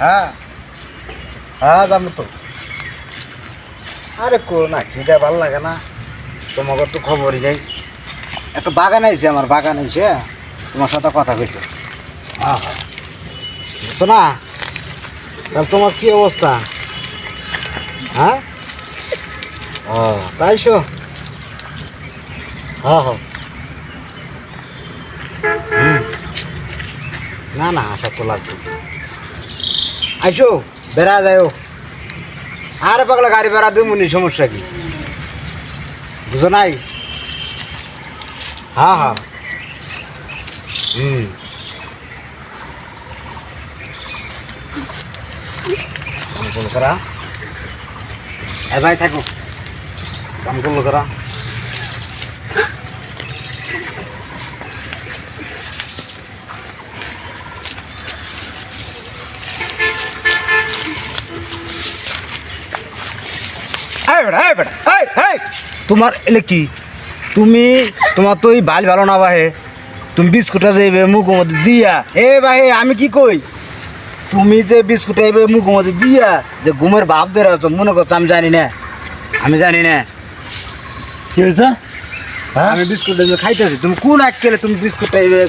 হ্যাঁ হ্যাঁ যাবো তো। আরে করো না, খিদে ভালো লাগে না, তোমাকে তো খবরই যাই। একটা বাগান আইছে, আমার বাগান আইছে, তোমার সাথে কথা কইতে। হ্যাঁ হ্যাঁ বুঝছো না? তাহলে তোমার কি অবস্থা? হ্যাঁ ও তাইছো? হ্যাঁ হ্যাঁ না না আশা তো লাগবে। আইসো বেড়া যাও। আরে পাগলা গাড়ি ভাড়া দেবো নি, সমস্যা কি? বুঝো নাই? হ্যাঁ হ্যাঁ কাম করলো করা। এ ভাই থাকো, কাম করলো করা। তোমার এলে কি, তুমি তোমার তো এই বাল ভালো না ভাই, তুমি বিস্কুটটা যাইবে মুখ মধ্যে দিয়া। এ ভাই আমি কি কই, তুমি যে বিস্কুট আইবে মুখ মধ্যে দিয়া যে ঘুমের ভাব ধরে আছো, মনে করছো আমি জানি না? আমি জানি না কি হয়েছে? হ্যাঁ আমি বিস্কুট খাইতেছি, তুমি কোন এক কেলে তুমি বিস্কুট আইবে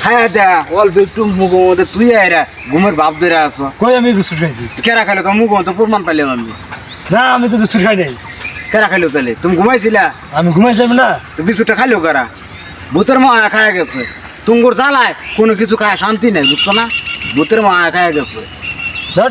খাইয়া দেয়া অল্প একটু মুখ মধ্যে তুই আইরা ঘুমের ভাব ধরে আছো। কই আমি বিস্কুট খাইছি? কেরা খাইলো তোমার মুখ মধ্যে প্রমাণ পাইলাম আমি। না আমি তো বিস্কুট খাই নাই। কেরা খাইলো তাহলে? তুমি ঘুমাইছিলা? আমি ঘুমাই যাবো না। তো বিস্কুটটা খাইলো কারা? ভূতের মায়া খাইয়া গেছে, তুঙ্গুর জ্বালায় কোনো কিছু খায় শান্তি নেই, বুঝছো না? ভূতের মায়া খাইয়া গেছে। ধর